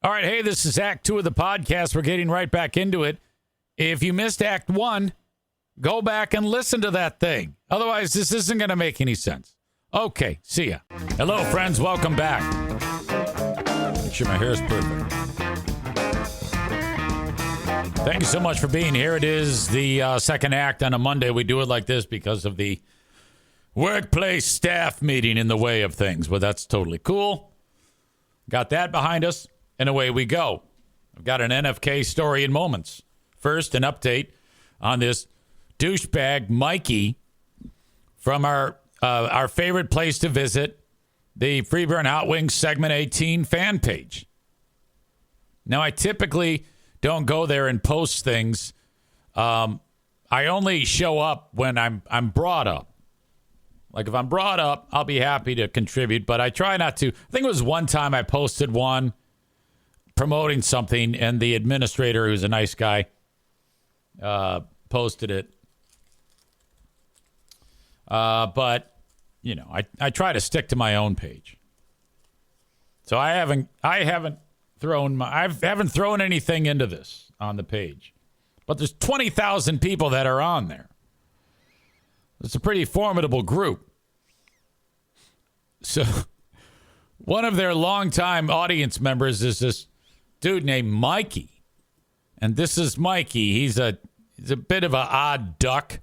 All right, hey, this is Act 2 of the podcast. We're getting right back into it. If you missed Act 1, go back and listen to that thing. Otherwise, this isn't going to make any sense. Okay, see ya. Hello, friends. Welcome back. Make sure my hair is perfect. Thank you so much for being here. It is the second act on a Monday. We do it like this because of the workplace staff meeting in the way of things. But that's totally cool. Got that behind us. And away we go. I've got an NFK story in moments. First, an update on this douchebag Mikey from our favorite place to visit, the Freeburn Hot Wings Segment 18 fan page. Now, I typically don't go there and post things. I only show up when I'm brought up. Like, if I'm brought up, I'll be happy to contribute, but I try not to. I think it was one time I posted one promoting something, and the administrator, who's a nice guy, posted it. But, you know, I try to stick to my own page. So I haven't thrown anything into this on the page. But there's 20,000 people that are on there. It's a pretty formidable group. So one of their longtime audience members is this dude named Mikey. And this is Mikey. He's a bit of an odd duck.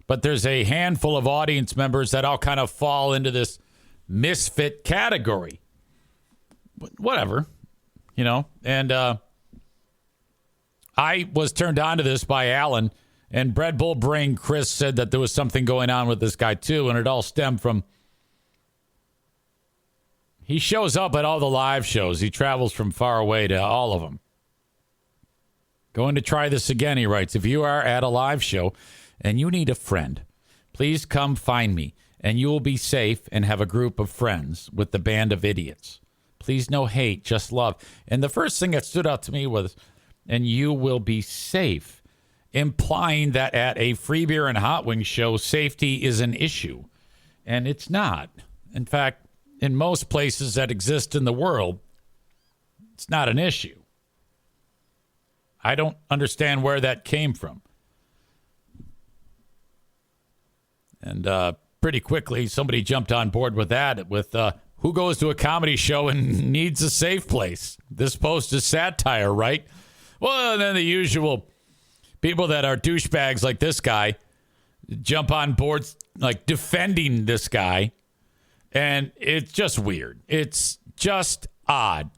But there's a handful of audience members that all kind of fall into this misfit category. Whatever. You know, and I was turned on to this by Alan, and Bread Bull Brain Chris said that there was something going on with this guy too, and it all stemmed from he shows up at all the live shows. He travels from far away to all of them. Going to try this again, he writes. If you are at a live show and you need a friend, please come find me, and you will be safe and have a group of friends with the band of idiots. Please, no hate, just love. And the first thing that stood out to me was, and you will be safe, implying that at a free beer and hot wing show, safety is an issue. And it's not. In fact, in most places that exist in the world, it's not an issue. I don't understand where that came from. And pretty quickly, somebody jumped on board with that, with who goes to a comedy show and needs a safe place? This post is satire, right? Well, and then the usual people that are douchebags like this guy jump on board, like defending this guy. And it's just weird. It's just odd.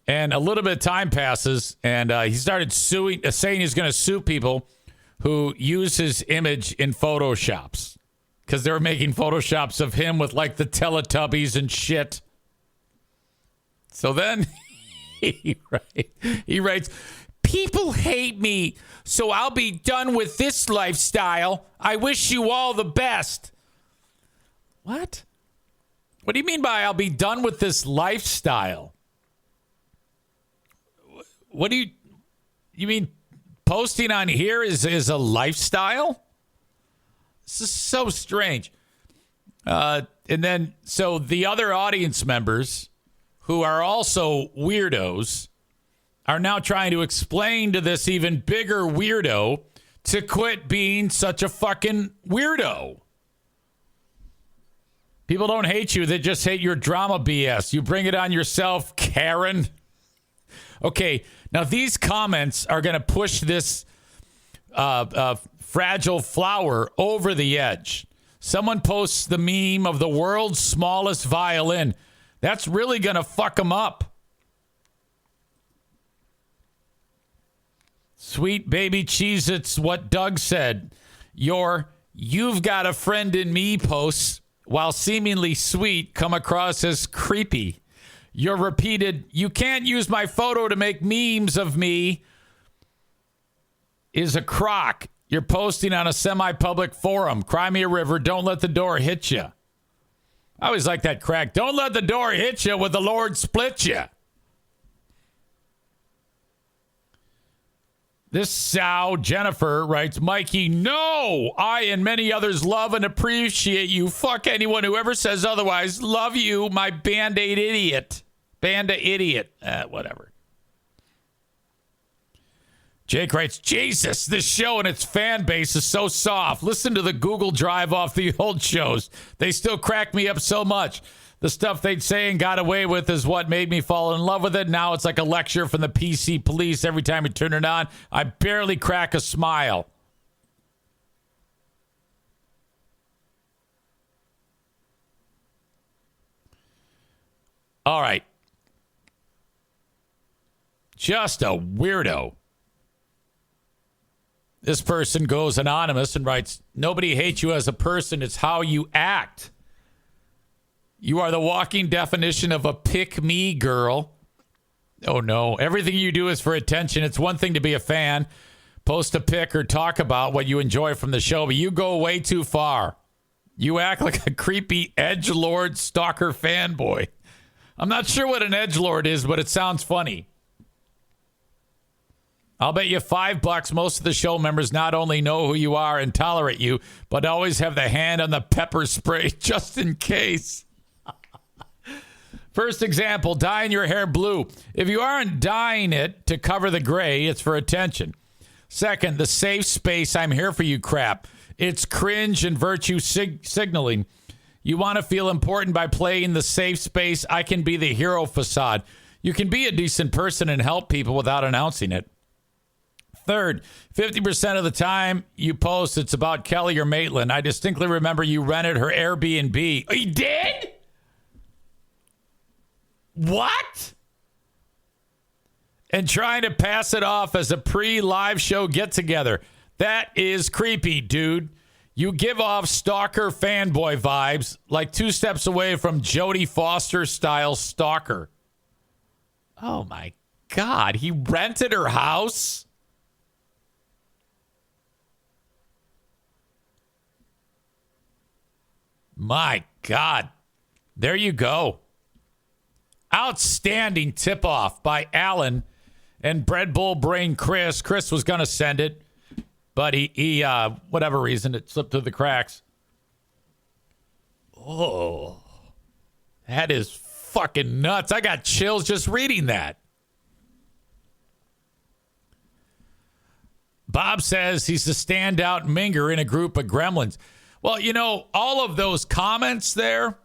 And a little bit of time passes, and he started saying he's going to sue people who use his image in Photoshops. Because they were making Photoshops of him with, like, the Teletubbies and shit. So then he writes, people hate me, so I'll be done with this lifestyle. I wish you all the best. What? What do you mean by I'll be done with this lifestyle? What do you mean posting on here is a lifestyle? This is so strange. And then, so the other audience members who are also weirdos are now trying to explain to this even bigger weirdo to quit being such a fucking weirdo. People don't hate you. They just hate your drama BS. You bring it on yourself, Karen. Okay, now these comments are going to push this fragile flower over the edge. Someone posts the meme of the world's smallest violin. That's really going to fuck them up. Sweet baby Cheez-Its, what Doug said. You've got a friend in me posts, while seemingly sweet, come across as creepy. Your repeated, you can't use my photo to make memes of me, is a crock. You're posting on a semi-public forum. Cry me a river. Don't let the door hit you. I always like that crack. Don't let the door hit you with the Lord split you. This sow, Jennifer, writes, Mikey, no! I and many others love and appreciate you. Fuck anyone who ever says otherwise. Love you, my Band-Aid idiot. Band-Aid idiot. Whatever. Jake writes, Jesus, this show and its fan base is so soft. Listen to the Google Drive off the old shows. They still crack me up so much. The stuff they'd say and got away with is what made me fall in love with it. Now it's like a lecture from the PC police. Every time you turn it on, I barely crack a smile. All right. Just a weirdo. This person goes anonymous and writes, nobody hates you as a person. It's how you act. You are the walking definition of a pick-me girl. Oh, no. Everything you do is for attention. It's one thing to be a fan, post a pic or talk about what you enjoy from the show, but you go way too far. You act like a creepy edgelord stalker fanboy. I'm not sure what an edgelord is, but it sounds funny. I'll bet you $5 most of the show members not only know who you are and tolerate you, but always have the hand on the pepper spray just in case. First example, dyeing your hair blue. If you aren't dyeing it to cover the gray, it's for attention. Second, the safe space, I'm here for you crap. It's cringe and virtue signaling. You want to feel important by playing the safe space. I can be the hero facade. You can be a decent person and help people without announcing it. Third, 50% of the time you post, it's about Kelly or Maitland. I distinctly remember you rented her Airbnb. Oh, you did? What? And trying to pass it off as a pre-live show get-together. That is creepy, dude. You give off stalker fanboy vibes, like 2 steps away from Jodie Foster-style stalker. Oh, my God. He rented her house? My God. There you go. Outstanding tip-off by Alan and Bread Bull Brain Chris. Chris was going to send it, but he whatever reason, it slipped through the cracks. Oh, that is fucking nuts. I got chills just reading that. Bob says he's the standout minger in a group of gremlins. Well, you know, all of those comments there,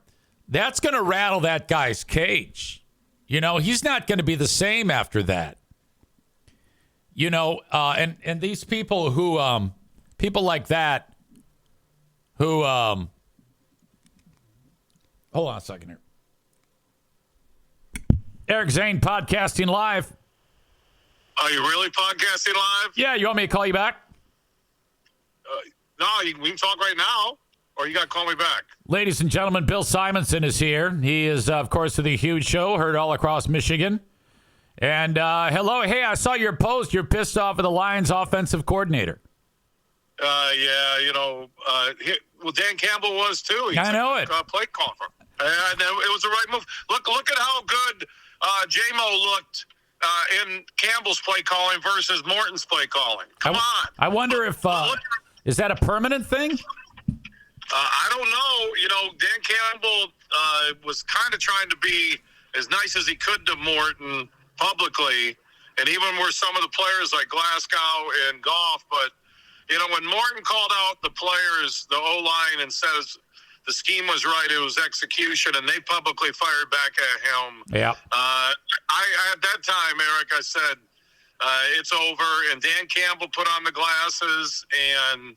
that's going to rattle that guy's cage. You know, he's not going to be the same after that. You know, and these people who, people like that, who, hold on a second here. Eric Zane podcasting live. Are you really podcasting live? Yeah, you want me to call you back? No, we can talk right now, or you got to call me back. Ladies and gentlemen, Bill Simonson is here. He is, of course, of the Huge Show, heard all across Michigan. And hello. Hey, I saw your post. You're pissed off at the Lions offensive coordinator. Yeah, you know, well, Dan Campbell was too. I know it. Play call for him. And it was the right move. Look at how good J-Mo looked in Campbell's play calling versus Morton's play calling. Come on. I wonder if is that a permanent thing? I don't know. You know, Dan Campbell was kind of trying to be as nice as he could to Morton publicly, and even were some of the players like Glasgow and Goff. But, you know, when Morton called out the players, the O-line, and says the scheme was right, it was execution, and they publicly fired back at him. Yeah. I at that time, Eric, I said, it's over, and Dan Campbell put on the glasses, and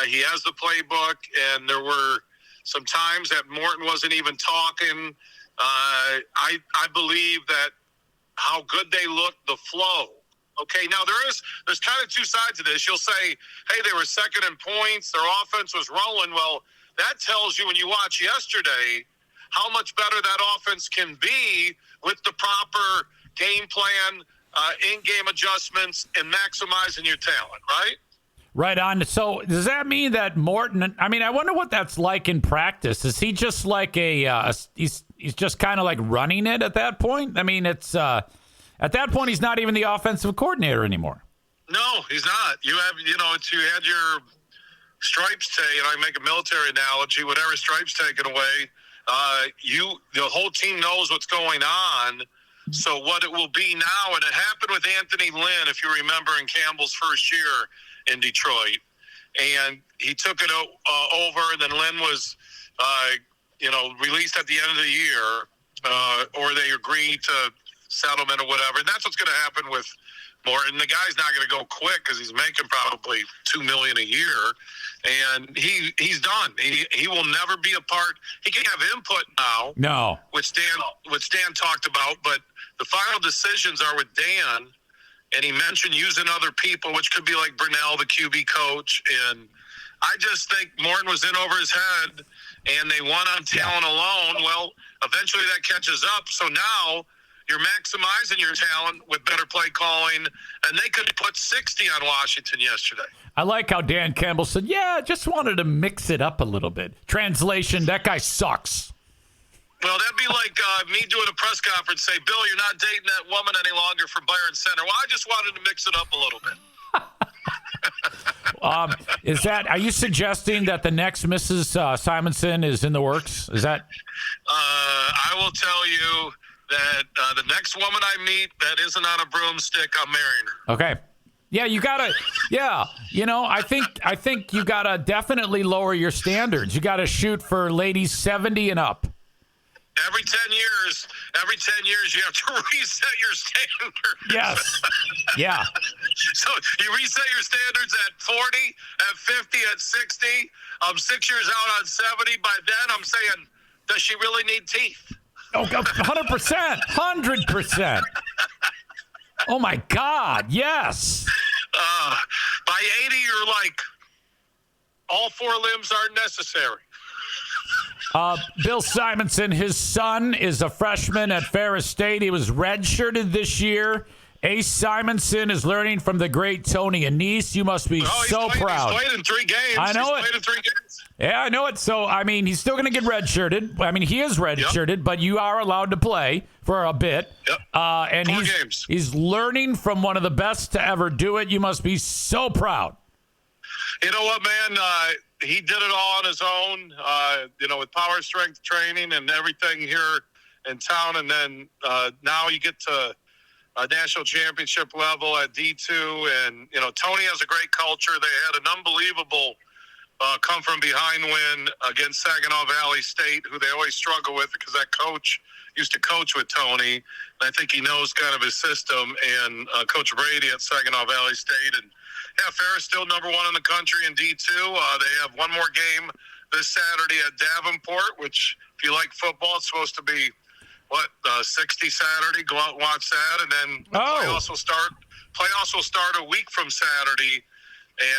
he has the playbook, and there were some times that Morton wasn't even talking. I believe that how good they looked, the flow. Okay, now there's kind of two sides to this. You'll say, hey, they were second in points, their offense was rolling. Well, that tells you when you watch yesterday how much better that offense can be with the proper game plan, in-game adjustments, and maximizing your talent, right? Right on. So does that mean that Morton, I mean, I wonder what that's like in practice. Is he just like he's just kind of like running it at that point? I mean, it's at that point, he's not even the offensive coordinator anymore. No, he's not. You have, you had your stripes taken. I make a military analogy. Whatever stripes taken away, the whole team knows what's going on. So what it will be now, and it happened with Anthony Lynn, if you remember, in Campbell's first year in Detroit, and he took it over, and then Lynn was, released at the end of the year, or they agreed to settlement or whatever. And that's what's going to happen with Morton. The guy's not going to go quick because he's making probably $2 million a year, and he's done. He will never be a part. He can have input now, No. which Dan talked about, but the final decisions are with Dan. And he mentioned using other people, which could be like Brunell, the QB coach. And I just think Morton was in over his head, and they won on talent alone. Well, eventually that catches up. So now you're maximizing your talent with better play calling, and they could put 60 on Washington yesterday. I like how Dan Campbell said, just wanted to mix it up a little bit. Translation, that guy sucks. Well, that'd be like me doing a press conference, say, Bill, you're not dating that woman any longer from Byron Center. Well, I just wanted to mix it up a little bit. Are you suggesting that the next Mrs. Simonson is in the works? Is that? I will tell you that the next woman I meet that isn't on a broomstick, I'm marrying her. Okay. Yeah, you gotta. Yeah, I think you gotta definitely lower your standards. You gotta shoot for ladies 70 and up. Every 10 years, you have to reset your standards. Yes. Yeah. So you reset your standards at 40, at 50, at 60. I'm 6 years out on 70. By then, I'm saying, does she really need teeth? Oh, 100%. 100%. Oh, my God. Yes. By 80, you're like, all four limbs aren't necessary. Bill Simonson, his son is a freshman at Ferris State. He was redshirted this year. Ace Simonson is learning from the great Tony Anise. You must be so proud. He's played in 3 games. I know it. Played in 3 games. Yeah, I know it. So, he's still going to get redshirted. He is redshirted, but you are allowed to play for a bit. Yep. And 4 games. He's learning from one of the best to ever do it. You must be so proud. You know what, man? He did it all on his own, with power strength training and everything here in town. And then now you get to a national championship level at D2. And, Tony has a great culture. They had an unbelievable come from behind win against Saginaw Valley State, who they always struggle with because that coach used to coach with Tony. And I think he knows kind of his system. And Coach Brady at Saginaw Valley State. And yeah, Ferris still number 1 in the country in D2. They have one more game this Saturday at Davenport, which, if you like football, it's supposed to be, 60 Saturday. Go out and watch that. And then playoffs will start a week from Saturday.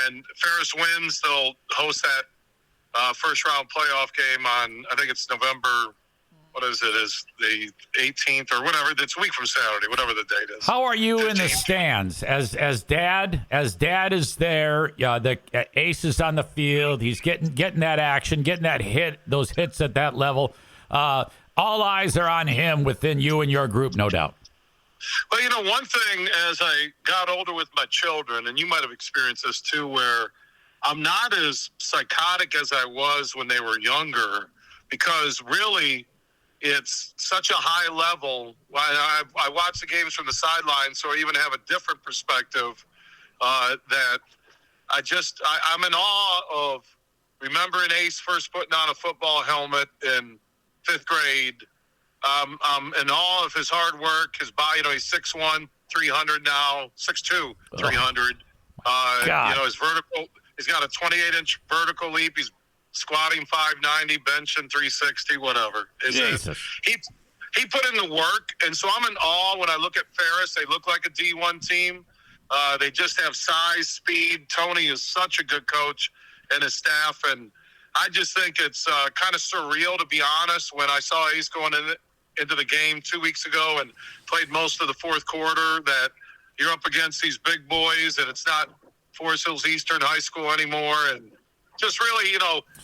And Ferris wins, they'll host that first-round playoff game on, I think it's November, is the 18th or whatever. It's a week from Saturday, whatever the date is. How are you 15th. In the stands? As dad is there, the Ace is on the field. He's getting that action, getting that those hits at that level. All eyes are on him within you and your group, no doubt. Well, one thing as I got older with my children, and you might have experienced this too, where I'm not as psychotic as I was when they were younger, because really it's such a high level. I watch the games from the sideline, so I even have a different perspective that I'm in awe of remembering Ace first putting on a football helmet in 5th grade. I'm in awe of his hard work, his body. He's 6'1", 300 now, 6'2", 300. His vertical. He's got a 28-inch vertical leap. He's squatting 590, benching 360, whatever. He put in the work, and so I'm in awe when I look at Ferris. They look like a D1 team. They just have size, speed. Tony is such a good coach, and his staff, and I just think it's kind of surreal, to be honest, when I saw Ace going into the game 2 weeks ago and played most of the fourth quarter, that you're up against these big boys, and it's not Forest Hills Eastern High School anymore, and just really,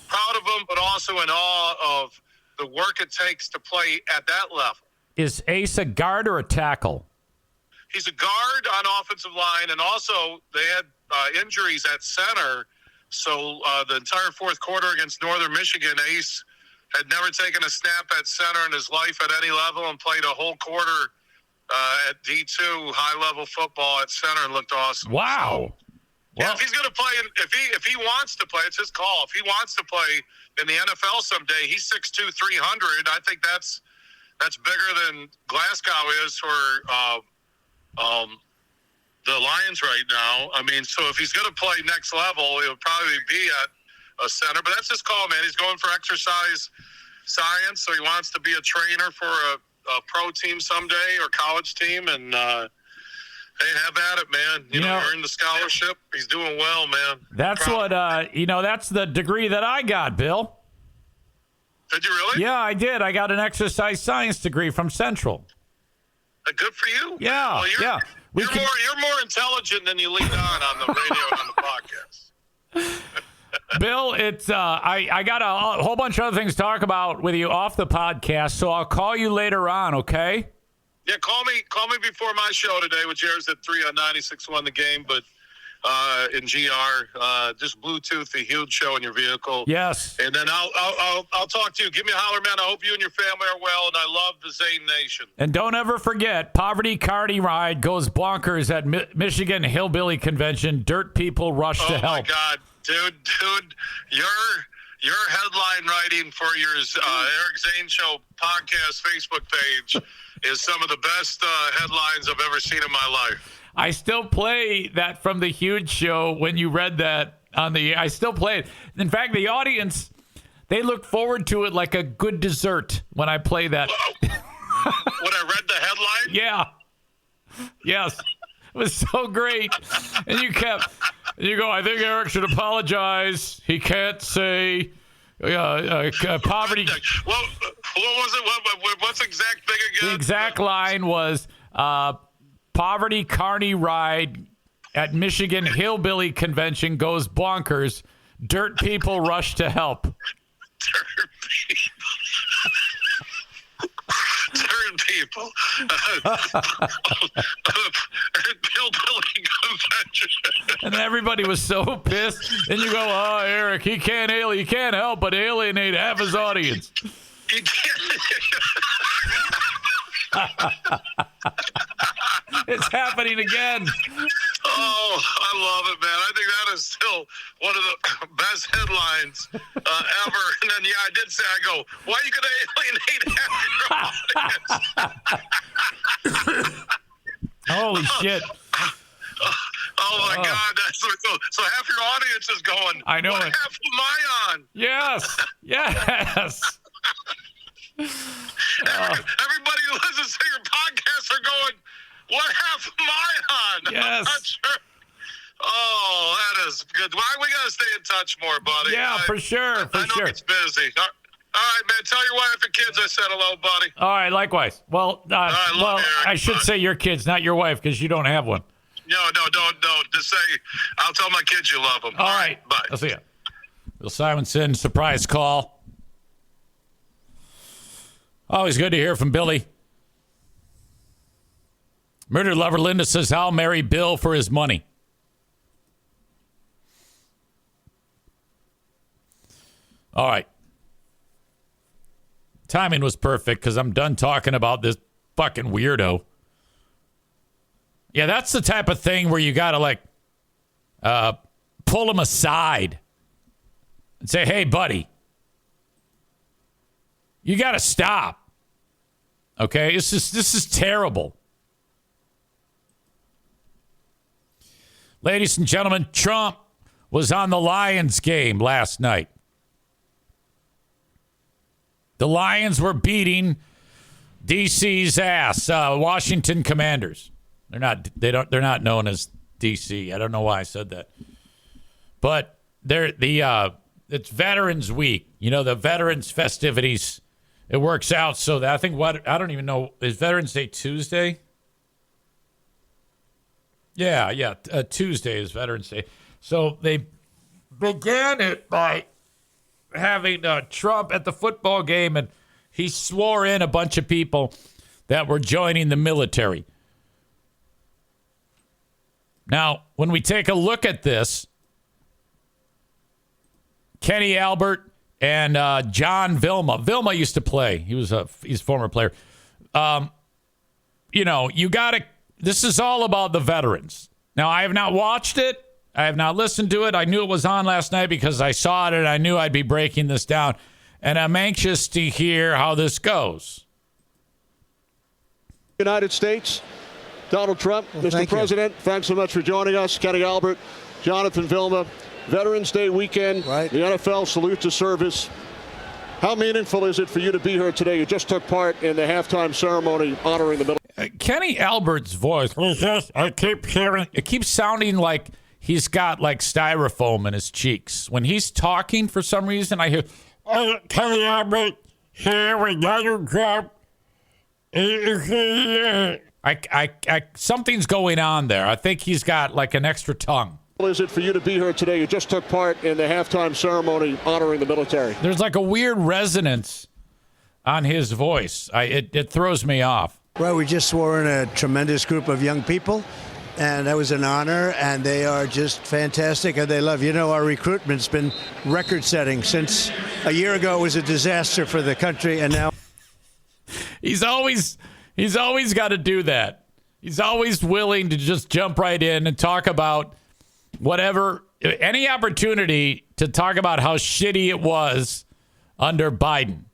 proud of them, but also in awe of the work it takes to play at that level. Is Ace a guard or a tackle? He's a guard on offensive line, and also they had injuries at center. So the entire fourth quarter against Northern Michigan, Ace had never taken a snap at center in his life at any level and played a whole quarter at D2 high-level football at center and looked awesome. Wow. Yeah, if he's going to play, if he wants to play, it's his call. If he wants to play in the NFL someday, he's 6'2", 300. I think that's bigger than Glasgow is for the Lions right now. I mean, so if he's going to play next level, it would probably be at a center. But that's his call, man. He's going for exercise science, so he wants to be a trainer for a pro team someday or college team, and hey, have at it, man. You know, earned the scholarship. He's doing well, man. That's that's the degree that I got, Bill. Did you really? Yeah, I did. I got an exercise science degree from Central. Good for you. Yeah, well, yeah. You're more intelligent than you lead on the radio and on the podcast. Bill, it's I got a whole bunch of other things to talk about with you off the podcast, so I'll call you later on, okay? Yeah, call me before my show today, which airs at 3 on 96.1 The Game, but in GR, just Bluetooth a huge show in your vehicle. Yes. And then I'll talk to you. Give me a holler, man. I hope you and your family are well, and I love the Zane Nation. And don't ever forget, Poverty Carney Ride goes bonkers at Michigan Hillbilly Convention. Dirt people rush to help. Oh my God, dude, your headline writing for your Eric Zane Show podcast Facebook page is some of the best headlines I've ever seen in my life. I still play that from the huge show when you read that I still play it. In fact, the audience, they look forward to it like a good dessert when I play that. When I read the headline? Yeah. Yes. It was so great. And you go, I think Eric should apologize. He can't say poverty. Well, what was it? What's the exact thing again? The exact line was, Poverty Carney Ride at Michigan Hillbilly Convention goes bonkers. Dirt people rush to help. Dirt people. Hillbilly Convention. And everybody was so pissed. And you go, oh, Eric, he can't help but alienate half his audience. He can't. It's happening again. Oh, I love it, man. I think that is still one of the best headlines ever. And then, I did say, I go, why are you going to alienate half your audience? Holy shit. Oh, my God. That's so half your audience is going, I know what it. half am I on? Yes. Everybody who listens to your podcast are going, what half am I on? Yes. I'm not sure. Oh, that is good. Why we got to stay in touch more, buddy? Yeah, for sure. I know it's busy. All right, man. Tell your wife and kids I said hello, buddy. All right, likewise. Well, I should say your kids, not your wife, because you don't have one. No, don't. Just say, I'll tell my kids you love them. All right. Bye. I'll see you. Bill Simonson, surprise call. Always good to hear from Billy. Murdered lover Linda says, I'll marry Bill for his money. All right. Timing was perfect because I'm done talking about this fucking weirdo. Yeah, that's the type of thing where you got to pull him aside and say, hey, buddy, you got to stop. Okay, this is terrible. Ladies and gentlemen, Trump was on the Lions game last night. The Lions were beating DC's ass, Washington Commanders. They're not known as DC. I don't know why I said that. But it's Veterans Week. You know, the veterans festivities. It works out so that I don't even know, is Veterans Day Tuesday? Yeah. Tuesday is Veterans Day. So they began it by having Trump at the football game, and he swore in a bunch of people that were joining the military. Now, when we take a look at this, Kenny Albert and John Vilma. Vilma used to play. He's a former player. you got to, this is all about the veterans. Now, I have not watched it. I have not listened to it. I knew it was on last night because I saw it and I knew I'd be breaking this down. And I'm anxious to hear how this goes. United States, Donald Trump, Mr. President, thanks so much for joining us. Kenny Albert, Jonathan Vilma, Veterans Day weekend, right. The NFL salute to service. How meaningful is it for you to be here today? You just took part in the halftime ceremony honoring the military. Kenny Albert's voice, I keep hearing, it keeps sounding like he's got like styrofoam in his cheeks. When he's talking, for some reason, I hear, Kenny Albert, here we Donald Trump. Something's going on there. I think he's got like an extra tongue. How is it for you to be here today? You just took part in the halftime ceremony honoring the military. There's like a weird resonance on his voice. It throws me off. Well, we just swore in a tremendous group of young people, and that was an honor, and they are just fantastic, and they love, our recruitment's been record-setting. Since a year ago, it was a disaster for the country, and now... He's always got to do that. He's always willing to just jump right in and talk about whatever, any opportunity to talk about how shitty it was under Biden.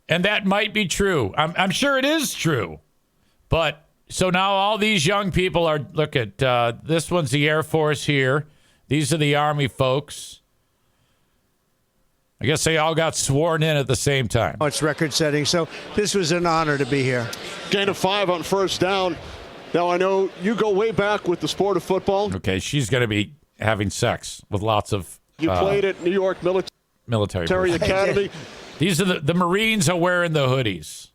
And that might be true. I'm sure it is true. But so now all these young people are, look at, this one's the Air Force here. These are the Army folks. I guess they all got sworn in at the same time. It's record-setting, so this was an honor to be here. Gain of 5 on first down. Now, I know you go way back with the sport of football. Okay, she's going to be having sex with lots of... You played at New York Military Academy. These are the Marines are wearing the hoodies.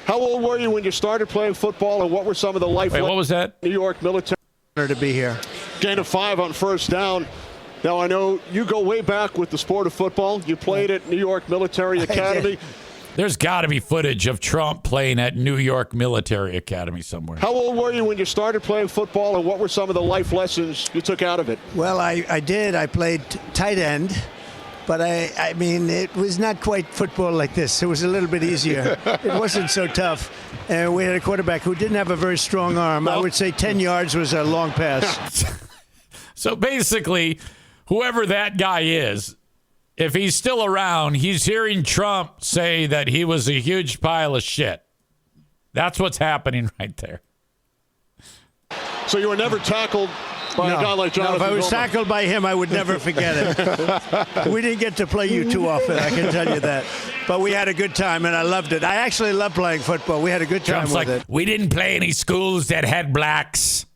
How old were you when you started playing football, and what were some of the life... Wait, what was that? New York Military... Honor to be here. Gain of 5 on first down. Now, I know you go way back with the sport of football. You played at New York Military Academy. There's got to be footage of Trump playing at New York Military Academy somewhere. How old were you when you started playing football, and what were some of the life lessons you took out of it? Well, I did. I played tight end, but I mean, it was not quite football like this. It was a little bit easier. It wasn't so tough. And we had a quarterback who didn't have a very strong arm. I would say 10 yards was a long pass. So basically... whoever that guy is, if he's still around, he's hearing Trump say that he was a huge pile of shit. That's what's happening right there. So you were never tackled by a guy like Jonathan? No, if I was tackled by him, I would never forget it. We didn't get to play you too often, I can tell you that. But we had a good time, and I loved it. I actually love playing football. We had a good time with it. We didn't play any schools that had blacks.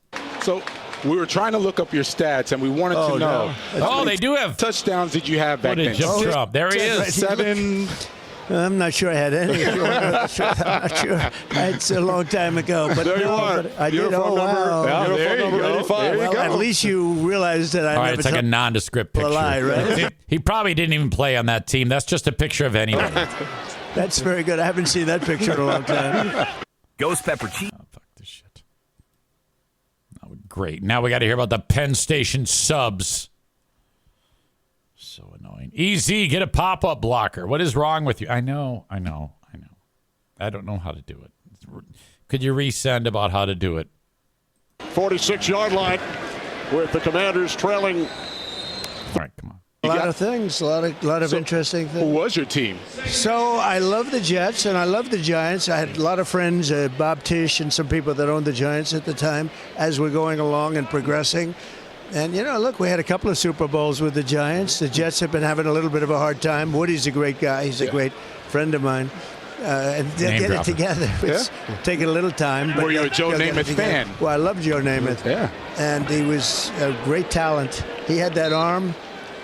So... we were trying to look up your stats, and we wanted to know. No. They do have touchdowns. Did you have back then? Trump. There he is. 7. I'm not sure I had any. I'm not sure. It's a long time ago. But there you are. I did. Oh, wow. Yeah, there you go. 85. There you go. At least you realized that I All right, never it's like a nondescript picture. lie, right? He probably didn't even play on that team. That's just a picture of anybody. That's very good. I haven't seen that picture in a long time. Ghost pepper cheese. Oh, fuck this shit. Great. Now we got to hear about the Penn Station subs. So annoying. EZ, get a pop-up blocker. What is wrong with you? I know. I don't know how to do it. Could you resend about how to do it? 46-yard line with the Commanders trailing. All right, come on. A lot of things, a lot of interesting things. Who was your team? So I love the Jets and I love the Giants. I had a lot of friends, Bob Tisch and some people that owned the Giants at the time as we're going along and progressing. And, look, we had a couple of Super Bowls with the Giants. The Jets have been having a little bit of a hard time. Woody's a great guy. He's a great friend of mine. And get it together. It's taking a little time. Were you a Joe Namath fan? Well, I love Joe Namath. Yeah. And he was a great talent. He had that arm.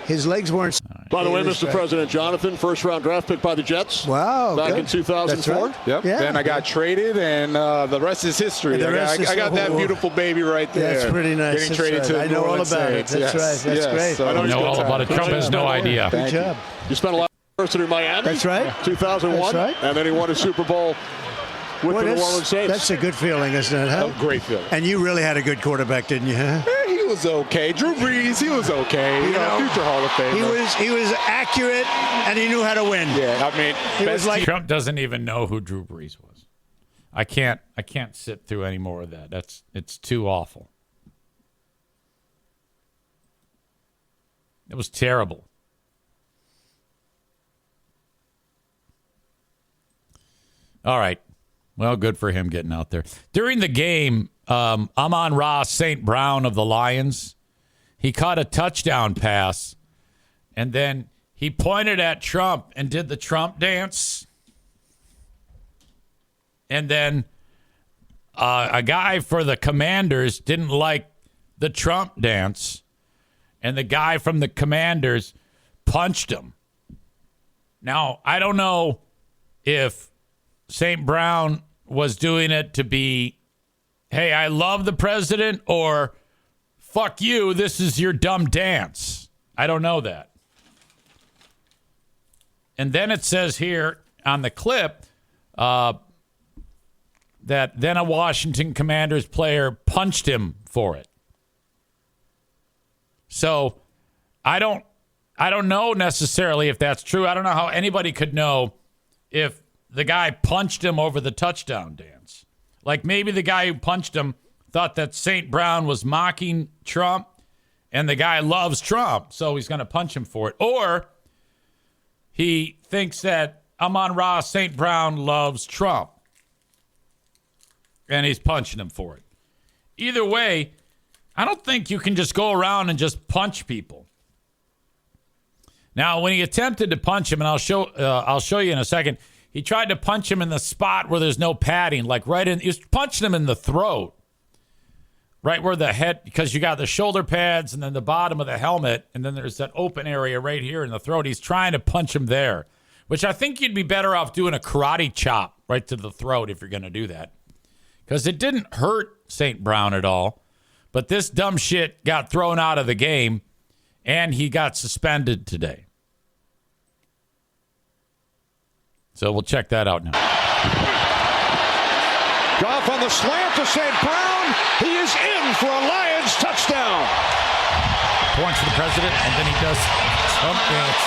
His legs weren't. By the way, Mr. President, Jonathan, first-round draft pick by the Jets. Wow. Back in 2004. Right. Yep. Yeah. Then I got traded, and the rest is history. I got that beautiful baby right there. That's pretty nice. Getting traded to I know all about it. That's right. That's great. So I know all about it. Trump has no idea. Good job. You spent a lot of university in Miami. That's right. 2001. That's right. And then he won a Super Bowl with the New Orleans Saints. That's a good feeling, isn't it? Huh? Oh, great feeling. And you really had a good quarterback, didn't you? Huh? He was okay. Drew Brees, he was okay. Future Hall of Famer. He was accurate, and he knew how to win. Yeah, I mean, He was like Trump doesn't even know who Drew Brees was. I can't sit through any more of that. It's too awful. It was terrible. All right. Well, good for him getting out there. During the game, Amon-Ra St. Brown of the Lions, he caught a touchdown pass, and then he pointed at Trump and did the Trump dance. And then a guy for the Commanders didn't like the Trump dance, and the guy from the Commanders punched him. Now, I don't know if St. Brown was doing it to be, hey, I love the president, or fuck you, this is your dumb dance. I don't know that. And then it says here on the clip that then a Washington Commanders player punched him for it. So I don't know necessarily if that's true. I don't know how anybody could know if the guy punched him over the touchdown dance. Like maybe the guy who punched him thought that St. Brown was mocking Trump and the guy loves Trump, so he's going to punch him for it. Or he thinks that Amon-Ra St. Brown loves Trump and he's punching him for it. Either way, I don't think you can just go around and just punch people. Now, when he attempted to punch him, and I'll show you in a second, he tried to punch him in the spot where there's no padding, like right in. He was punching him in the throat, right where the head, because you got the shoulder pads and then the bottom of the helmet, and then there's that open area right here in the throat. He's trying to punch him there, which I think you'd be better off doing a karate chop right to the throat if you're going to do that, because it didn't hurt St. Brown at all. But this dumb shit got thrown out of the game, and he got suspended today. So we'll check that out now. Goff on the slant to St. Brown. He is in for a Lions touchdown. Points to the president, and then he does Trump dance.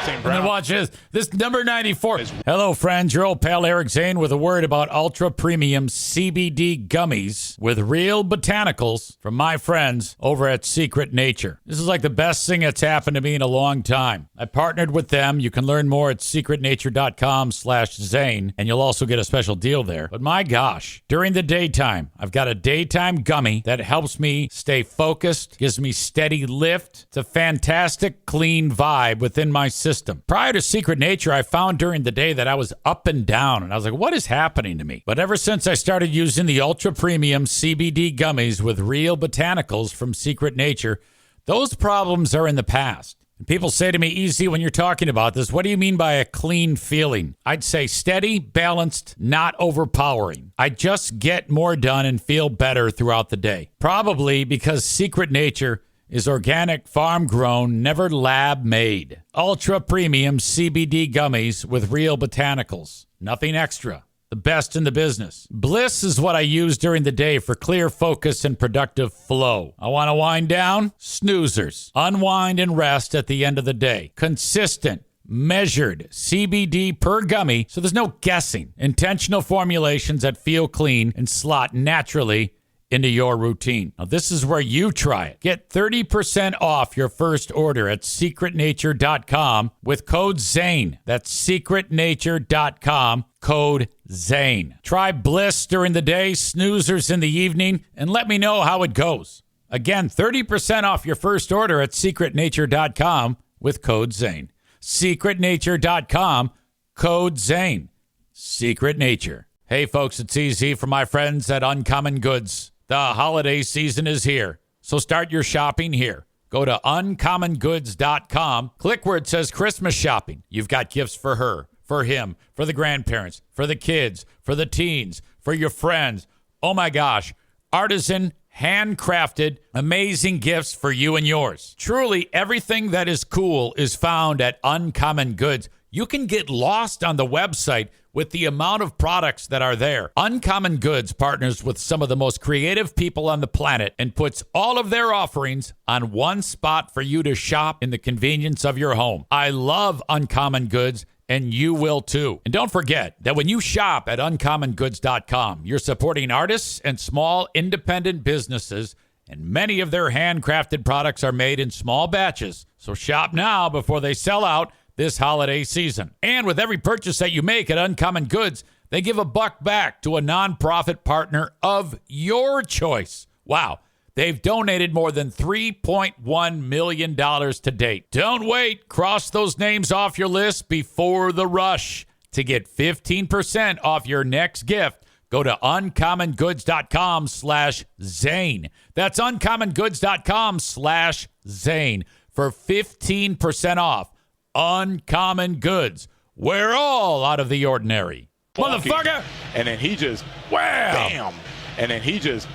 And then watch this number 94. Hello, friends. Your old pal Eric Zane with a word about ultra premium CBD gummies with real botanicals from my friends over at Secret Nature. This is like the best thing that's happened to me in a long time. I partnered with them. You can learn more at secretnature.com/Zane, and you'll also get a special deal there. But my gosh, during the daytime, I've got a daytime gummy that helps me stay focused, gives me steady lift. It's a fantastic, clean vibe within my system. Prior to Secret Nature, I found during the day that I was up and down, and I was like, what is happening to me? But ever since I started using the ultra premium CBD gummies with real botanicals from Secret Nature, those problems are in the past. And people say to me, EZ, when you're talking about this, what do you mean by a clean feeling? I'd say steady, balanced, not overpowering. I just get more done and feel better throughout the day. Probably because Secret Nature is organic, farm-grown, never lab-made. Ultra-premium CBD gummies with real botanicals. Nothing extra. The best in the business. Bliss is what I use during the day for clear focus and productive flow. I want to wind down? Snoozers. Unwind and rest at the end of the day. Consistent, measured CBD per gummy, so there's no guessing. Intentional formulations that feel clean and slot naturally into your routine. Now, this is where you try it. Get 30% off your first order at secretnature.com with code ZANE. That's secretnature.com, code ZANE. Try Bliss during the day, snoozers in the evening, and let me know how it goes. Again, 30% off your first order at secretnature.com with code ZANE. secretnature.com, code ZANE. Secret Nature. Hey, folks, it's EZ from my friends at Uncommon Goods. The holiday season is here, so start your shopping here. Go to uncommongoods.com. Click where it says Christmas shopping. You've got gifts for her, for him, for the grandparents, for the kids, for the teens, for your friends. Oh, my gosh. Artisan, handcrafted, amazing gifts for you and yours. Truly, everything that is cool is found at Uncommon Goods. You can get lost on the website with the amount of products that are there. Uncommon Goods partners with some of the most creative people on the planet and puts all of their offerings on one spot for you to shop in the convenience of your home. I love Uncommon Goods and you will too. And don't forget that when you shop at uncommongoods.com, you're supporting artists and small independent businesses, and many of their handcrafted products are made in small batches. So shop now before they sell out this holiday season. And with every purchase that you make at Uncommon Goods, they give $1 back to a nonprofit partner of your choice. Wow. They've donated more than $3.1 million to date. Don't wait. Cross those names off your list before the rush. To get 15% off your next gift, go to uncommongoods.com/Zane. That's uncommongoods.com/Zane for 15% off. Uncommon Goods. We're all out of the ordinary. Motherfucker! And then he just, wham! Bam! And then he just,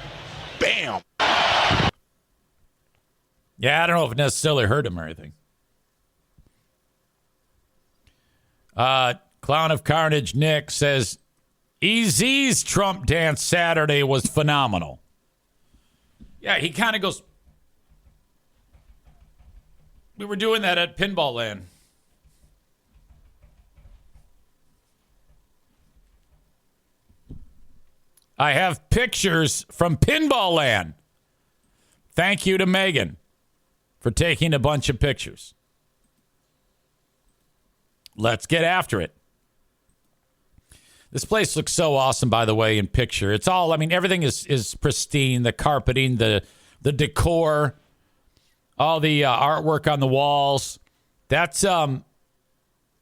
bam! Yeah, I don't know if it necessarily hurt him or anything. Clown of Carnage Nick says, EZ's Trump dance Saturday was phenomenal. Yeah, he kind of goes, we were doing that at Pinball Land. I have pictures from Pinball Land. Thank you to Megan for taking a bunch of pictures. Let's get after it. This place looks so awesome, by the way, in picture. It's all, I mean, everything is pristine. The carpeting, the decor, all the artwork on the walls. That's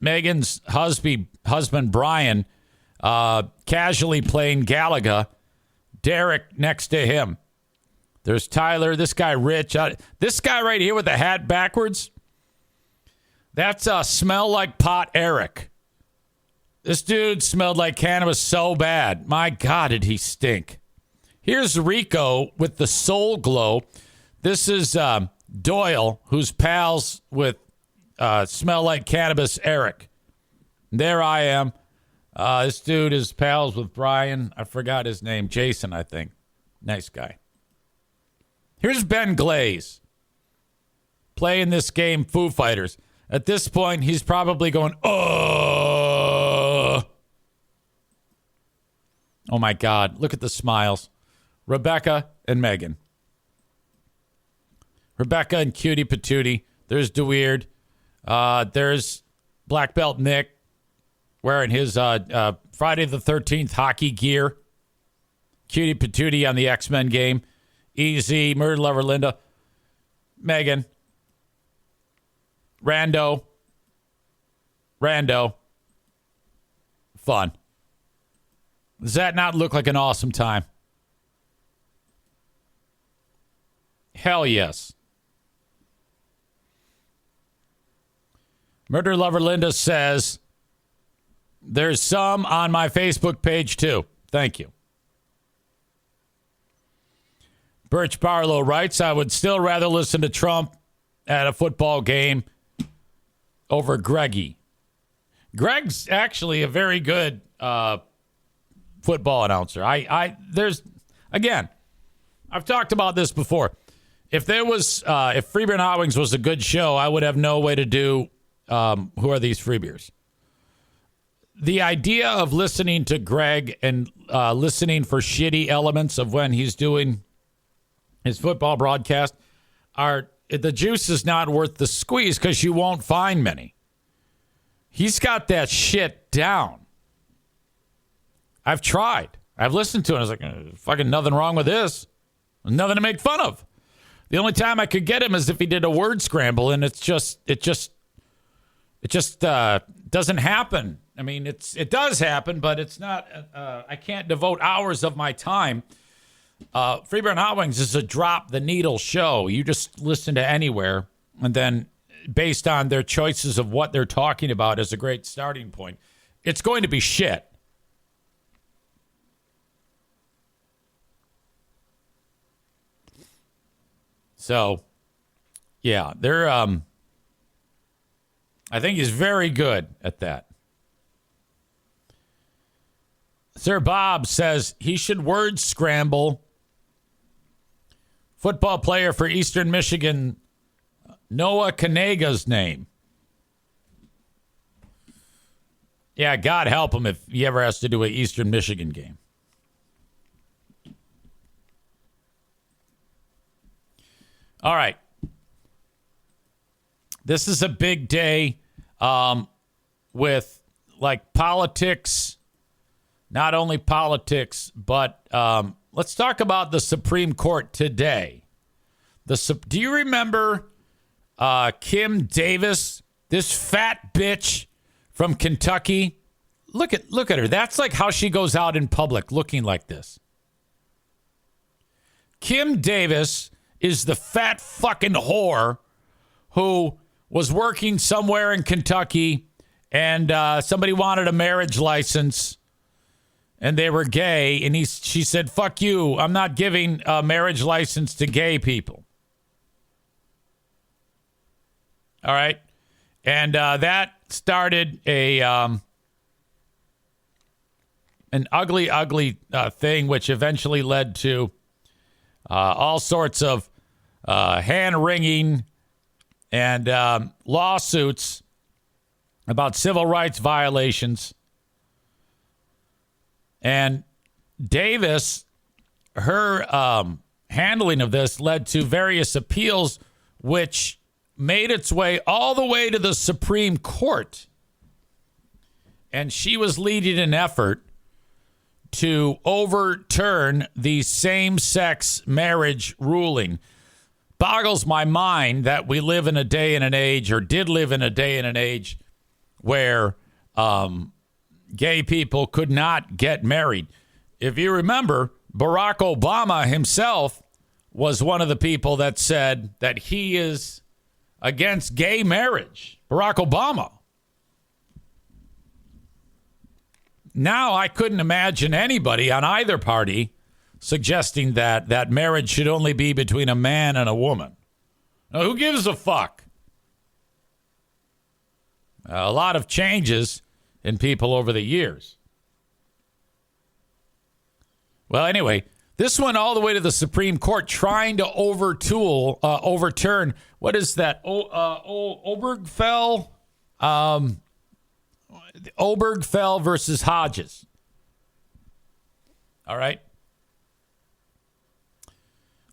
Megan's husband, Brian, casually playing Galaga. Derek next to him. There's Tyler. This guy, Rich. This guy right here with the hat backwards. That's Smell Like Pot Eric. This dude smelled like cannabis so bad. My God, did he stink. Here's Rico with the Soul Glow. This is Doyle, who's pals with Smell Like Cannabis Eric. There I am. This dude is pals with Brian. I forgot his name. Jason, I think. Nice guy. Here's Ben Glaze playing this game, Foo Fighters. At this point, he's probably going, oh. Oh, my God. Look at the smiles. Rebecca and Megan. Rebecca and Cutie Patootie. There's DeWeird. There's Black Belt Nick wearing his Friday the 13th hockey gear. Cutie Patootie on the X-Men game. EZ, Murder Lover Linda. Megan. Rando. Fun. Does that not look like an awesome time? Hell yes. Murder Lover Linda says, there's some on my Facebook page too. Thank you. Birch Barlow writes, I would still rather listen to Trump at a football game over Greggy. Greg's actually a very good football announcer. There's, again, I've talked about this before. If if Free Beer and Hot Wings was a good show, I would have no way to do Who Are These Free Beers? The idea of listening to Greg and listening for shitty elements of when he's doing his football broadcast, the juice is not worth the squeeze because you won't find many. He's got that shit down. I've tried. I've listened to it. I was like, fucking nothing wrong with this. Nothing to make fun of. The only time I could get him is if he did a word scramble, and it just doesn't happen. I mean, it does happen, but it's not. I can't devote hours of my time. Free Beer and Hot Wings is a drop the needle show. You just listen to anywhere, and then based on their choices of what they're talking about as a great starting point, it's going to be shit. So, yeah, they're. I think he's very good at that. Sir Bob says he should word scramble football player for Eastern Michigan, Noah Kanega's name. Yeah, God help him if he ever has to do an Eastern Michigan game. All right. This is a big day with, like, politics. Not only politics, but let's talk about the Supreme Court today. Do you remember Kim Davis, this fat bitch from Kentucky? Look at her. That's like how she goes out in public, looking like this. Kim Davis is the fat fucking whore who was working somewhere in Kentucky, and somebody wanted a marriage license, and they were gay, and she said, "Fuck you, I'm not giving a marriage license to gay people." All right, and that started an ugly thing, which eventually led to all sorts of hand-wringing and lawsuits about civil rights violations. And Davis, her handling of this led to various appeals, which made its way all the way to the Supreme Court. And she was leading an effort to overturn the same-sex marriage ruling. Boggles my mind that we live in a day and an age, or did live in a day and an age, where gay people could not get married. If you remember, Barack Obama himself was one of the people that said that he is against gay marriage. Barack Obama. Now, I couldn't imagine anybody on either party suggesting that marriage should only be between a man and a woman. Now, who gives a fuck? A lot of changes in people over the years. Well, anyway, this went all the way to the Supreme Court trying to overturn, what is that? Obergefell? Obergefell versus Hodges. All right.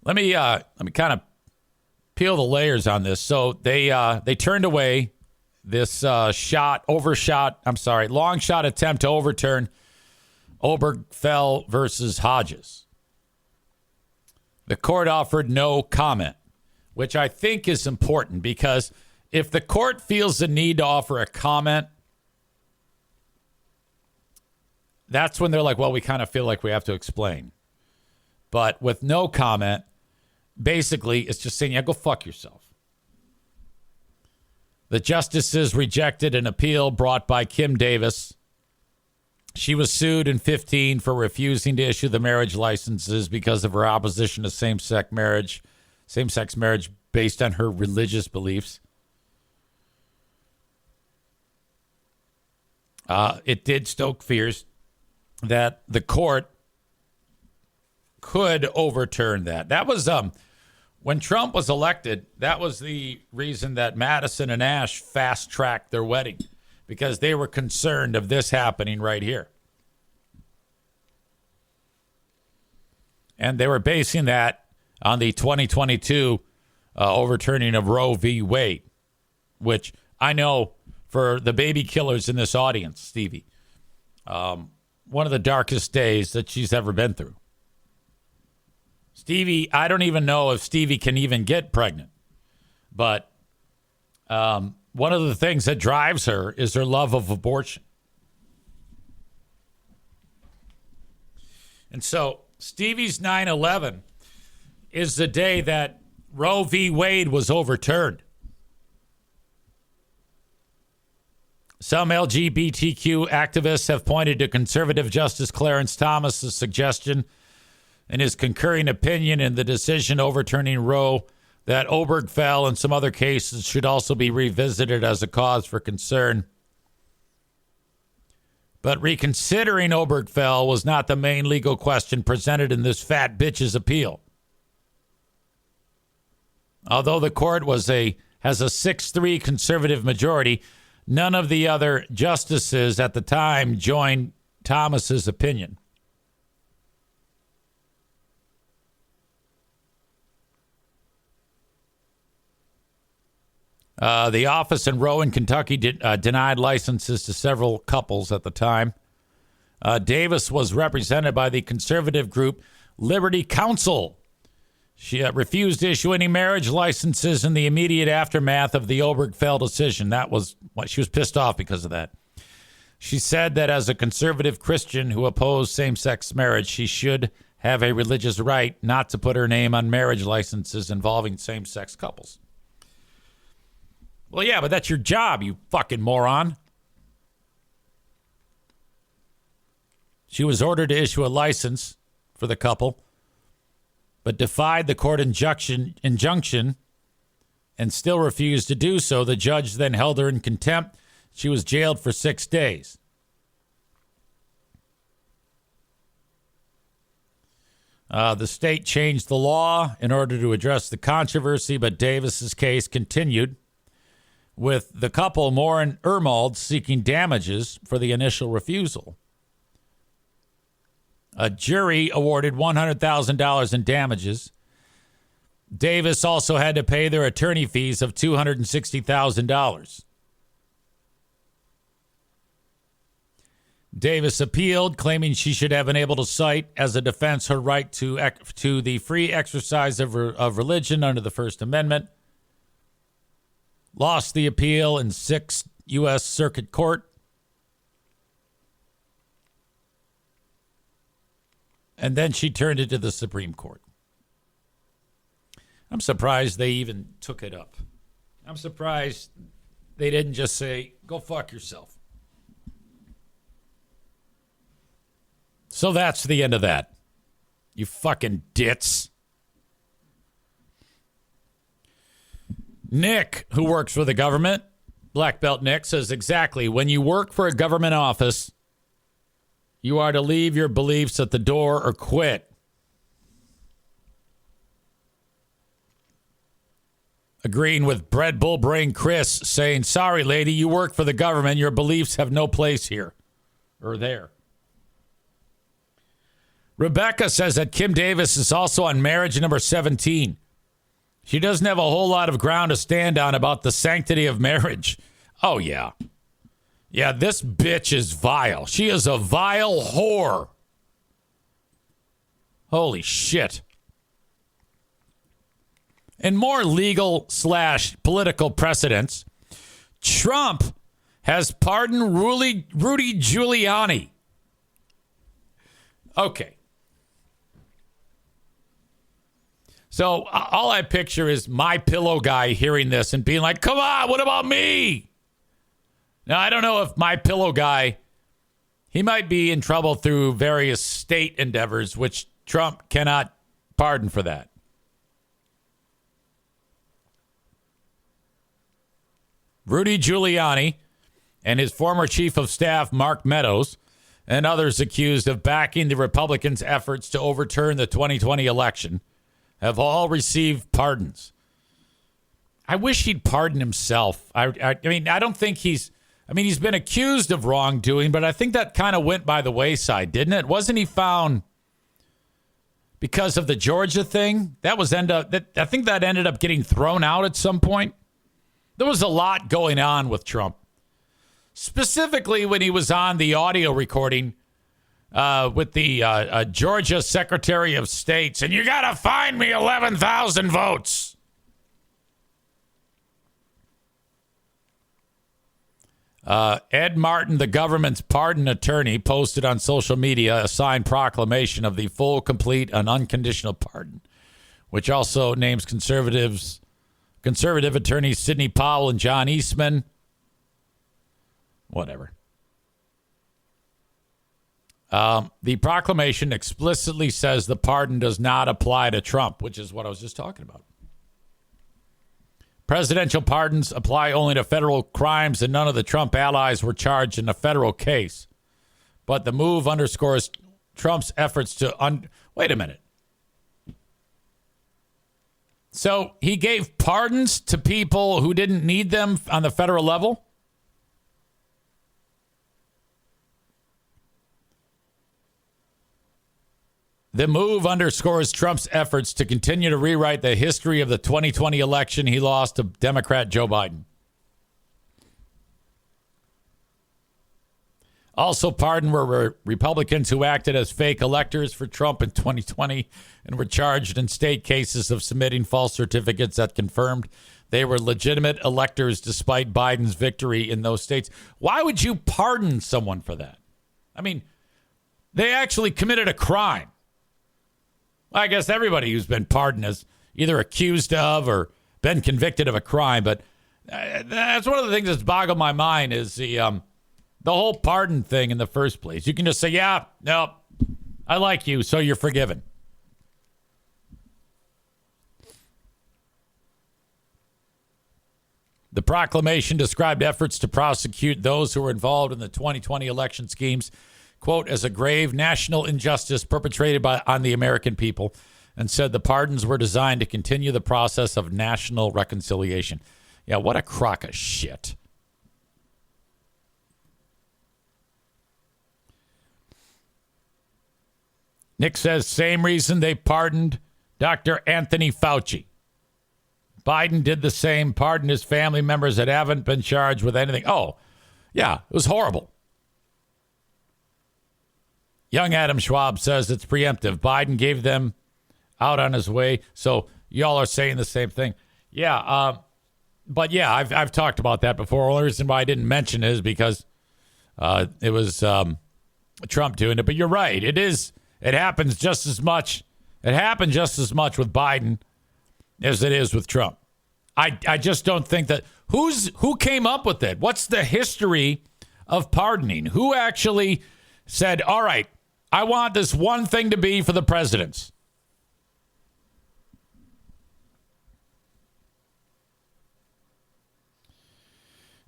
Let me kind of peel the layers on this. So they turned away this long shot attempt to overturn Obergefell versus Hodges. The court offered no comment, which I think is important, because if the court feels the need to offer a comment, that's when they're like, well, we kind of feel like we have to explain. But with no comment, basically, it's just saying, yeah, go fuck yourself. The justices rejected an appeal brought by Kim Davis. She was sued in 2015 for refusing to issue the marriage licenses because of her opposition to same-sex marriage based on her religious beliefs. It did stoke fears that the court could overturn that. That was when Trump was elected, that was the reason that Madison and Ash fast-tracked their wedding, because they were concerned of this happening right here. And they were basing that on the 2022 overturning of Roe v. Wade, which I know for the baby killers in this audience, Stevie, one of the darkest days that she's ever been through. Stevie, I don't even know if Stevie can even get pregnant. But one of the things that drives her is her love of abortion. And so Stevie's 9/11 is the day that Roe v. Wade was overturned. Some LGBTQ activists have pointed to conservative Justice Clarence Thomas's suggestion in his concurring opinion in the decision overturning Roe that Obergefell and some other cases should also be revisited as a cause for concern. But reconsidering Obergefell was not the main legal question presented in this fat bitch's appeal. Although the court has a 6-3 conservative majority, None of the other justices at the time joined Thomas's opinion. The office in Rowan, Kentucky denied licenses to several couples at the time. Davis was represented by the conservative group Liberty Counsel. She refused to issue any marriage licenses in the immediate aftermath of the Obergefell decision. That was what she was pissed off because of that. She said that as a conservative Christian who opposed same-sex marriage, she should have a religious right not to put her name on marriage licenses involving same-sex couples. Well, yeah, but that's your job, you fucking moron. She was ordered to issue a license for the couple, but defied the court injunction and still refused to do so. The judge then held her in contempt. She was jailed for 6 days. The state changed the law in order to address the controversy, but Davis's case continued, with the couple, Moore and Ermold, seeking damages for the initial refusal. A jury awarded $100,000 in damages. Davis also had to pay their attorney fees of $260,000. Davis appealed, claiming she should have been able to cite as a defense her right to the free exercise of religion under the First Amendment. Lost the appeal in 6th U.S. Circuit Court. And then she turned it to the Supreme Court. I'm surprised they even took it up. I'm surprised they didn't just say, go fuck yourself. So that's the end of that. You fucking dits. Nick, who works for the government, Black Belt Nick, says exactly, when you work for a government office, you are to leave your beliefs at the door or quit. Agreeing with Bread Bull Brain Chris, saying, sorry, lady, you work for the government. Your beliefs have no place here or there. Rebecca says that Kim Davis is also on marriage number 17. She doesn't have a whole lot of ground to stand on about the sanctity of marriage. Oh, yeah. Yeah, this bitch is vile. She is a vile whore. Holy shit. In more legal/political precedents, Trump has pardoned Rudy Giuliani. Okay. So all I picture is my pillow guy hearing this and being like, come on, what about me? Now, I don't know if my pillow guy, he might be in trouble through various state endeavors, which Trump cannot pardon for that. Rudy Giuliani and his former chief of staff, Mark Meadows, and others accused of backing the Republicans' efforts to overturn the 2020 election have all received pardons. I wish he'd pardon himself. I mean, I don't think he's been accused of wrongdoing, but I think that kind of went by the wayside, didn't it? Wasn't he found because of the Georgia thing? I think that ended up getting thrown out at some point. There was a lot going on with Trump, specifically when he was on the audio recording with the Georgia Secretary of State, and you got to find me 11,000 votes. Ed Martin, the government's pardon attorney, posted on social media a signed proclamation of the full, complete, and unconditional pardon, which also names conservative attorneys Sidney Powell and John Eastman. Whatever. The proclamation explicitly says the pardon does not apply to Trump, which is what I was just talking about. Presidential pardons apply only to federal crimes, and none of the Trump allies were charged in a federal case. But the move underscores Trump's efforts to... Wait a minute. So he gave pardons to people who didn't need them on the federal level? The move underscores Trump's efforts to continue to rewrite the history of the 2020 election he lost to Democrat Joe Biden. Also pardoned were Republicans who acted as fake electors for Trump in 2020 and were charged in state cases of submitting false certificates that confirmed they were legitimate electors despite Biden's victory in those states. Why would you pardon someone for that? I mean, they actually committed a crime. Well, I guess everybody who's been pardoned is either accused of or been convicted of a crime. But that's one of the things that's boggled my mind is the whole pardon thing in the first place. You can just say, yeah, no, I like you, so you're forgiven. The proclamation described efforts to prosecute those who were involved in the 2020 election schemes, quote, as a grave national injustice perpetrated on the American people, and said the pardons were designed to continue the process of national reconciliation. Yeah, what a crock of shit. Nick says, same reason they pardoned Dr. Anthony Fauci. Biden did the same, pardoned his family members that haven't been charged with anything. Oh, yeah, it was horrible. Young Adam Schwab says it's preemptive. Biden gave them out on his way. So y'all are saying the same thing. Yeah, but yeah, I've talked about that before. The only reason why I didn't mention it is because it was Trump doing it. But you're right. It happens just as much. It happened just as much with Biden as it is with Trump. I just don't think that who came up with it? What's the history of pardoning? Who actually said, all right, I want this one thing to be for the presidents?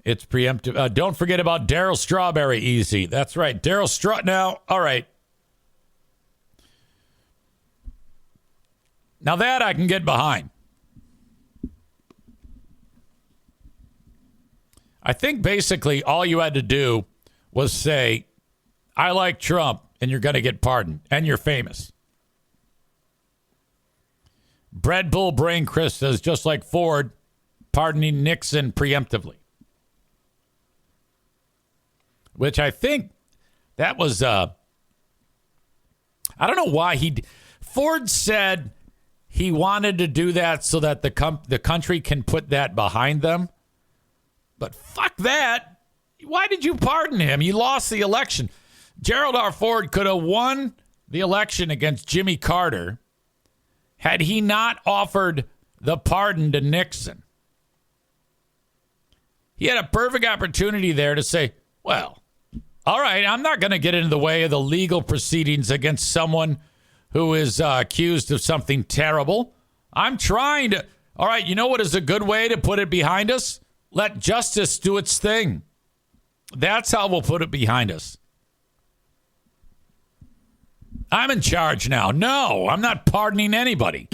It's preemptive. Don't forget about Daryl Strawberry, easy. That's right. Daryl Now, all right. Now that I can get behind. I think basically all you had to do was say, I like Trump, and you're going to get pardoned, and you're famous. Bread Bull Brain Chris says, just like Ford, pardoning Nixon preemptively. Which I think that was, I don't know why Ford said he wanted to do that so that the country can put that behind them. But fuck that. Why did you pardon him? He lost the election. Gerald R. Ford could have won the election against Jimmy Carter had he not offered the pardon to Nixon. He had a perfect opportunity there to say, well, all right, I'm not going to get into the way of the legal proceedings against someone who is accused of something terrible. I'm trying to, all right, you know what is a good way to put it behind us? Let justice do its thing. That's how we'll put it behind us. I'm in charge now. No, I'm not pardoning anybody.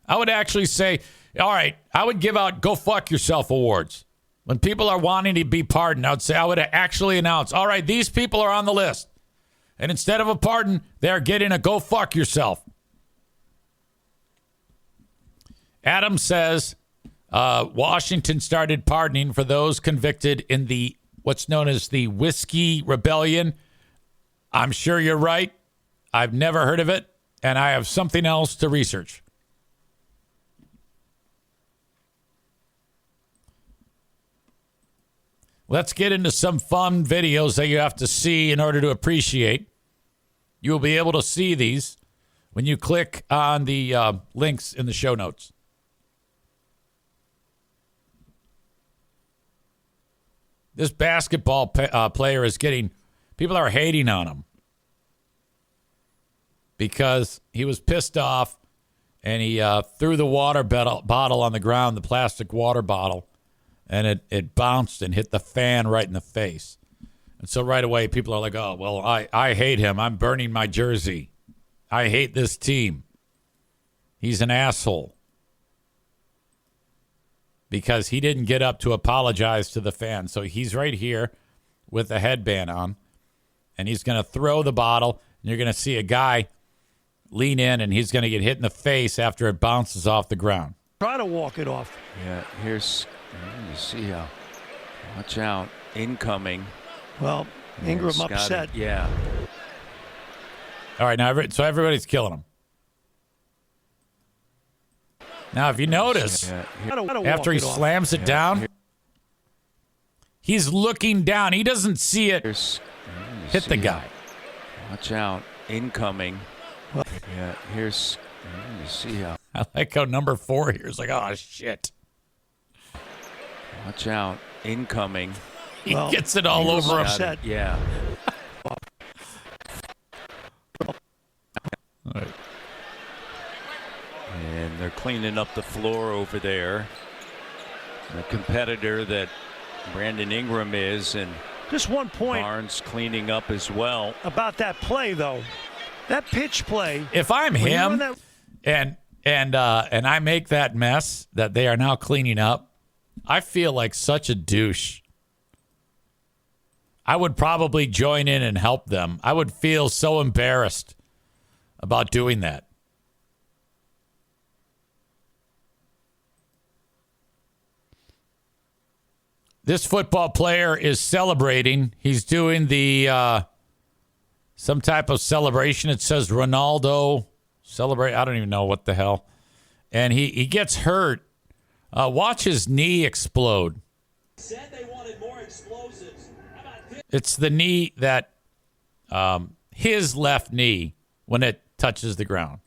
I would actually say, all right, I would give out go fuck yourself awards. When people are wanting to be pardoned, I would actually announce, all right, these people are on the list. And instead of a pardon, they're getting a go fuck yourself. Adam says, Washington started pardoning for those convicted in the what's known as the Whiskey Rebellion. I'm sure you're right. I've never heard of it, and I have something else to research. Let's get into some fun videos that you have to see in order to appreciate. You'll be able to see these when you click on the links in the show notes. This basketball player is getting, people are hating on him because he was pissed off and he threw the water bottle on the ground, the plastic water bottle, and it bounced and hit the fan right in the face. And so right away, people are like, oh, well, I hate him. I'm burning my jersey. I hate this team. He's an asshole. Because he didn't get up to apologize to the fan. So he's right here with the headband on. And he's going to throw the bottle. And you're going to see a guy lean in, and he's going to get hit in the face after it bounces off the ground. Try to walk it off. Yeah, you see how. Watch out. Incoming. Well, Ingram upset. Yeah. All right, now so everybody's killing him. Now, if you notice, after he slams it down, he's looking down. He doesn't see it hit the guy. Watch out. Incoming. Yeah, you see how. I like how number 4 here is like, oh, shit. Watch out. Incoming. He gets it all over him. Yeah. All right. And they're cleaning up the floor over there. The competitor that Brandon Ingram is, and just one point. Barnes cleaning up as well. About that play, though. That pitch play. If I'm him and I make that mess that they are now cleaning up, I feel like such a douche. I would probably join in and help them. I would feel so embarrassed about doing that. This football player is celebrating. He's doing the some type of celebration. It says Ronaldo celebrate. I don't even know what the hell. And he gets hurt. Watch his knee explode. Said they wanted more explosives. How about this? It's the knee that his left knee when it touches the ground.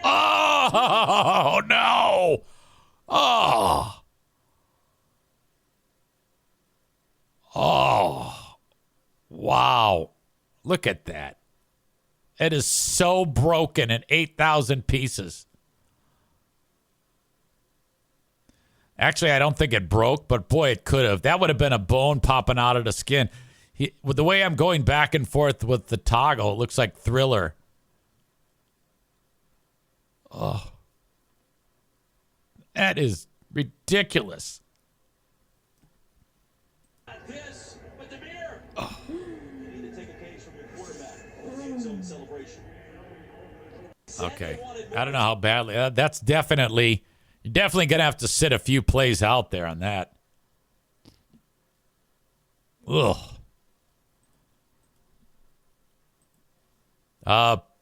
Oh no! Oh. Oh, wow. Look at that. It is so broken in 8,000 pieces. Actually, I don't think it broke, but boy, it could have. That would have been a bone popping out of the skin. With the way I'm going back and forth with the toggle, it looks like Thriller. Oh. That is ridiculous. Okay. I don't know how badly. That's definitely, you're definitely going to have to sit a few plays out there on that. Ugh.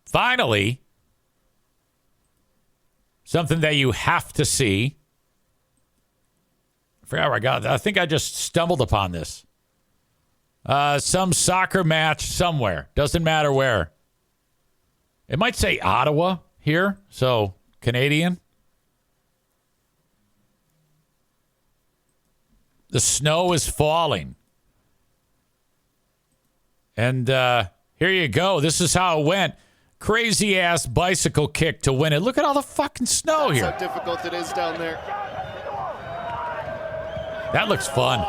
Finally, something that you have to see. I forgot where I got. I think I just stumbled upon this. Some soccer match somewhere. Doesn't matter where. It might say Ottawa here, so Canadian. The snow is falling. And here you go. This is how it went. Crazy ass bicycle kick to win it. Look at all the fucking snow here. That's how difficult it is down there. That looks fun.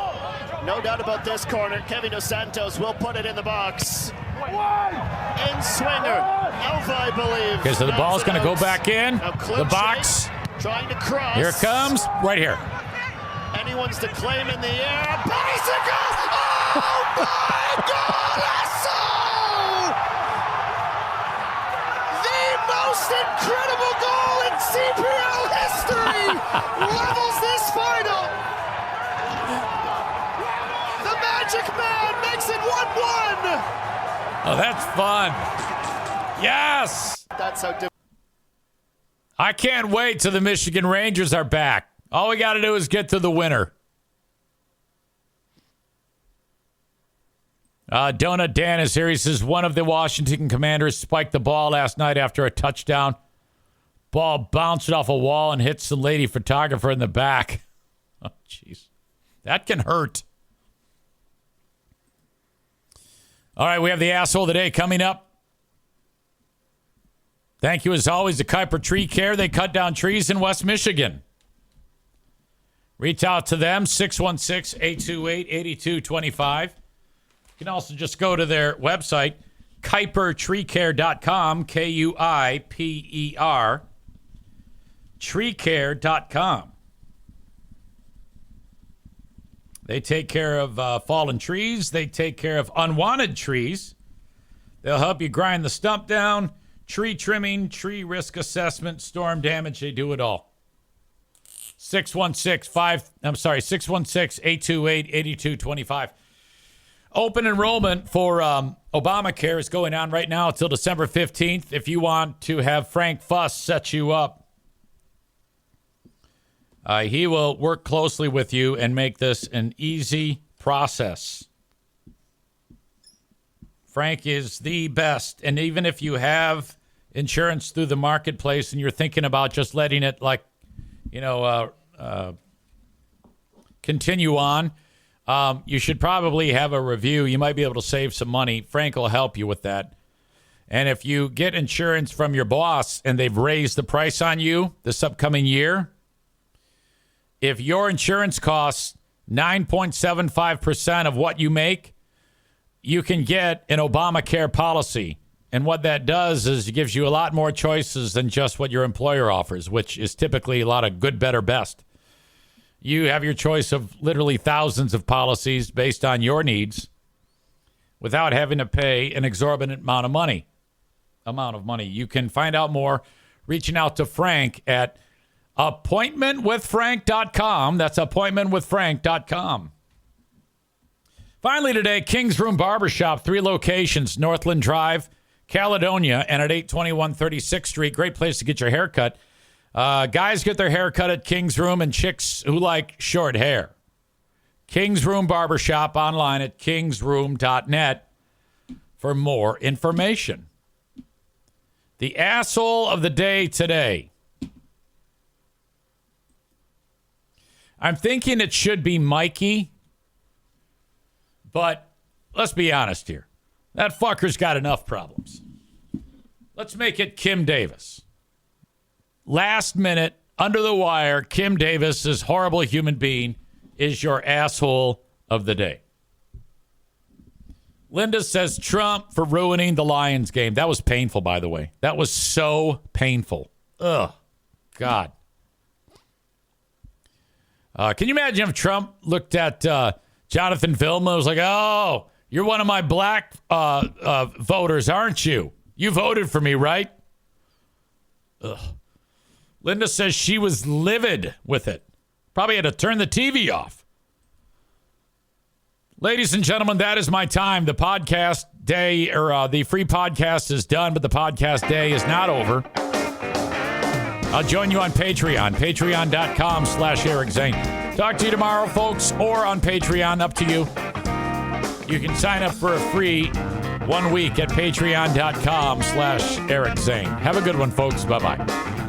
No doubt about this corner. Kevin Dos Santos will put it in the box. In swinger. Alva, I believe. Okay, so the ball's going to go back in. The box. Trying to cross. Here it comes. Right here. Anyone's to claim in the air. Bicycle! Oh my golazo! The most incredible goal in CPL history levels this final. The Magic Man makes it 1-1. Oh, that's fun. Yes. That's how difficult. I can't wait till the Michigan Rangers are back. All we got to do is get to the winner. Donut Dan is here. He says one of the Washington Commanders spiked the ball last night after a touchdown. Ball bounced off a wall and hits the lady photographer in the back. Oh, jeez. That can hurt. All right, we have the asshole of the day coming up. Thank you, as always, to Kuiper Tree Care. They cut down trees in West Michigan. Reach out to them, 616-828-8225. You can also just go to their website, KuiperTreeCare.com, Kuiper, treecare.com. They take care of fallen trees. They take care of unwanted trees. They'll help you grind the stump down, tree trimming, tree risk assessment, storm damage. They do it all. 616-828-8225. Open enrollment for Obamacare is going on right now until December 15th. If you want to have Frank Fuss set you up, he will work closely with you and make this an easy process. Frank is the best. And even if you have insurance through the marketplace and you're thinking about just letting it, continue on, you should probably have a review. You might be able to save some money. Frank will help you with that. And if you get insurance from your boss and they've raised the price on you this upcoming year, if your insurance costs 9.75% of what you make, you can get an Obamacare policy. And what that does is it gives you a lot more choices than just what your employer offers, which is typically a lot of good, better, best. You have your choice of literally thousands of policies based on your needs without having to pay an exorbitant amount of money. You can find out more reaching out to Frank at appointmentwithfrank.com. That's appointmentwithfrank.com. Finally today, King's Room Barbershop, 3 locations, Northland Drive, Caledonia, and at 821 36th Street. Great place to get your hair cut. Guys get their hair cut at King's Room, and chicks who like short hair. King's Room Barbershop, online at kingsroom.net for more information. The asshole of the day today. I'm thinking it should be Mikey, but let's be honest here. That fucker's got enough problems. Let's make it Kim Davis. Last minute, under the wire, Kim Davis, this horrible human being, is your asshole of the day. Linda says Trump for ruining the Lions game. That was painful, by the way. That was so painful. Ugh. God. Can you imagine if Trump looked at Jonathan Vilma and was like, oh, you're one of my black voters, aren't you? You voted for me, right? Ugh. Linda says she was livid with it. Probably had to turn the TV off. Ladies and gentlemen, that is my time. The podcast day, or the free podcast is done, but the podcast day is not over. I'll join you on Patreon, patreon.com/Eric Zane. Talk to you tomorrow, folks, or on Patreon, up to you. You can sign up for a free 1 week at patreon.com/Eric Zane. Have a good one, folks. Bye-bye.